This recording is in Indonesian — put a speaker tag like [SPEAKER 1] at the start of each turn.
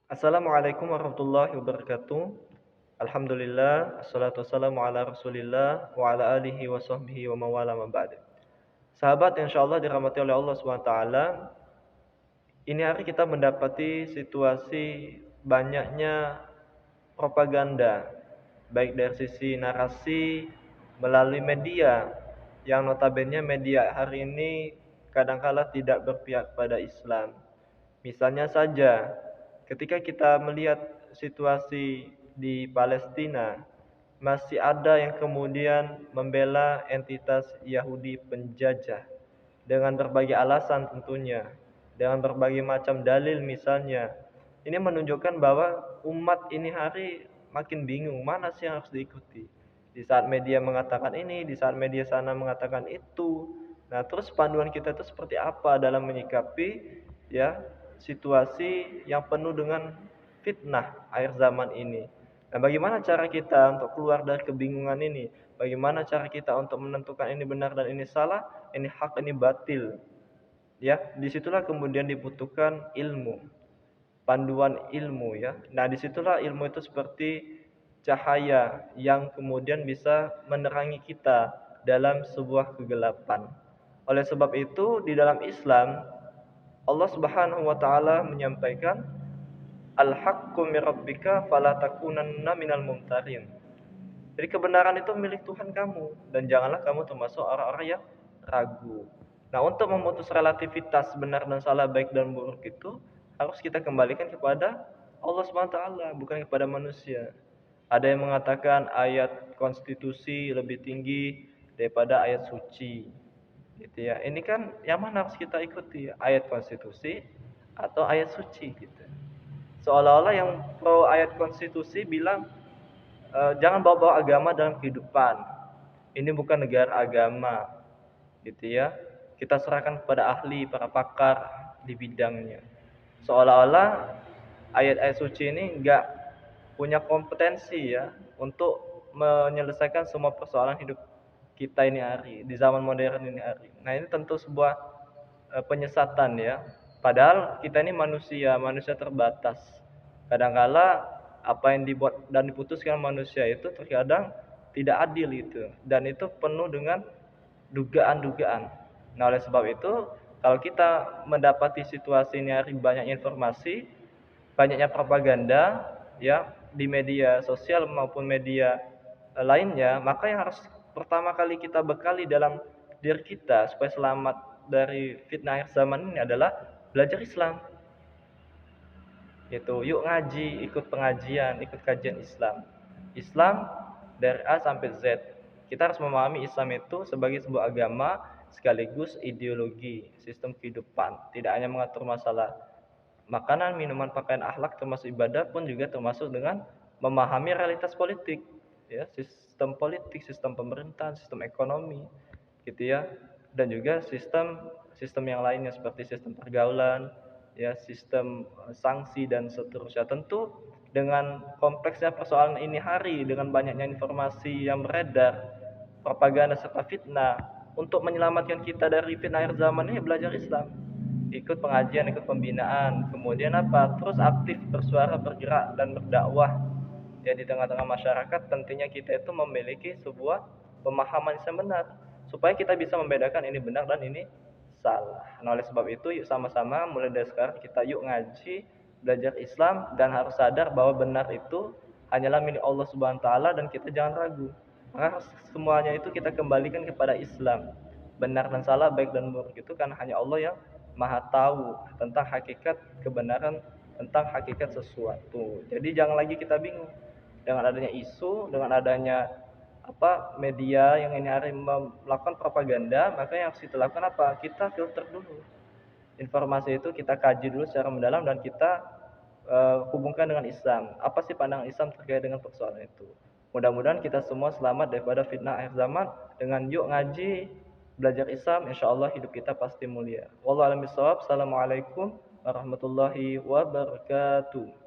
[SPEAKER 1] Assalamualaikum warahmatullahi wabarakatuh. Alhamdulillah, assalatu wassalamu ala Rasulillah wa ala alihi wa sahbihi wa mawala ma ba'd. Sahabat yang insyaallah dirahmati oleh Allah Subhanahu wa taala, ini hari kita mendapati situasi banyaknya propaganda, baik dari sisi narasi melalui media yang notabene media hari ini kadangkala tidak berpihak pada Islam. Misalnya saja, ketika kita melihat situasi di Palestina, masih ada yang kemudian membela entitas Yahudi penjajah dengan berbagai alasan tentunya, dengan berbagai macam dalil misalnya. Ini menunjukkan bahwa umat ini hari makin bingung mana sih yang harus diikuti. Di saat media mengatakan ini, di saat media sana mengatakan itu. Nah, terus panduan kita itu seperti apa dalam menyikapi ya situasi yang penuh dengan fitnah akhir zaman ini. Nah, bagaimana cara kita untuk keluar dari kebingungan ini? Bagaimana cara kita untuk menentukan ini benar dan ini salah, ini hak, ini batil? Ya, disitulah kemudian dibutuhkan ilmu, panduan ilmu ya. Nah, disitulah ilmu itu seperti cahaya yang kemudian bisa menerangi kita dalam sebuah kegelapan. Oleh sebab itu, di dalam Islam, Allah Subhanahu wa taala menyampaikan al-haqqu mir rabbika fala takunanna minal mumtarin. Jadi kebenaran itu milik Tuhan kamu dan janganlah kamu termasuk orang-orang yang ragu. Nah, untuk memutus relativitas benar dan salah, baik dan buruk itu harus kita kembalikan kepada Allah Subhanahu wa taala, bukan kepada manusia. Ada yang mengatakan ayat konstitusi lebih tinggi daripada ayat suci. Gitu ya. Ini kan yang mana harus kita ikuti? Ayat konstitusi atau ayat suci gitu. Seolah-olah yang pro ayat konstitusi bilang jangan bawa-bawa agama dalam kehidupan. Ini bukan negara agama, gitu ya. Kita serahkan kepada ahli, para pakar di bidangnya. Seolah-olah ayat-ayat suci ini enggak punya kompetensi ya untuk menyelesaikan semua persoalan hidup kita ini hari di zaman modern ini hari. Nah, ini tentu sebuah penyesatan ya. Padahal kita ini manusia, manusia terbatas. Kadangkala apa yang dibuat dan diputuskan manusia itu terkadang tidak adil itu dan itu penuh dengan dugaan-dugaan. Nah, oleh sebab itu kalau kita mendapati situasi ini hari banyak informasi, banyaknya propaganda ya di media sosial maupun media lainnya, maka yang harus pertama kali kita bekali dalam diri kita supaya selamat dari fitnah akhir zaman ini adalah belajar Islam. Gitu. Yuk ngaji, ikut pengajian, ikut kajian Islam. Islam dari A sampai Z. Kita harus memahami Islam itu sebagai sebuah agama sekaligus ideologi, sistem kehidupan. Tidak hanya mengatur masalah makanan, minuman, pakaian, akhlak termasuk ibadah pun juga termasuk dengan memahami realitas politik, ya, sistem politik, sistem pemerintahan, sistem ekonomi, gitu ya, dan juga sistem sistem yang lainnya seperti sistem pergaulan, ya, sistem sanksi dan seterusnya. Tentu dengan kompleksnya persoalan ini hari, dengan banyaknya informasi yang beredar, propaganda serta fitnah, untuk menyelamatkan kita dari fitnah akhir zaman ini belajar Islam, ikut pengajian, ikut pembinaan, kemudian apa? Terus aktif bersuara, bergerak dan berdakwah. Ya di tengah-tengah masyarakat tentunya kita itu memiliki sebuah pemahaman yang benar supaya kita bisa membedakan ini benar dan ini salah. Nah, oleh sebab itu yuk sama-sama mulai dari sekarang kita yuk ngaji, belajar Islam dan harus sadar bahwa benar itu hanyalah milik Allah Subhanahu wa taala dan kita jangan ragu. Maka semuanya itu kita kembalikan kepada Islam. Benar dan salah, baik dan buruk itu kan hanya Allah yang Maha tahu tentang hakikat kebenaran, tentang hakikat sesuatu. Jadi jangan lagi kita bingung dengan adanya isu, dengan adanya media yang ini hari melakukan propaganda, maka yang harus kita lakukan apa? Kita filter dulu. Informasi itu kita kaji dulu secara mendalam dan kita hubungkan dengan Islam. Apa sih pandangan Islam terkait dengan persoalan itu? Mudah-mudahan kita semua selamat daripada fitnah akhir zaman dengan yuk ngaji, belajar Islam, insya Allah hidup kita pasti mulia. Wallahu a'lam bishawab. Assalamualaikum warahmatullahi wabarakatuh.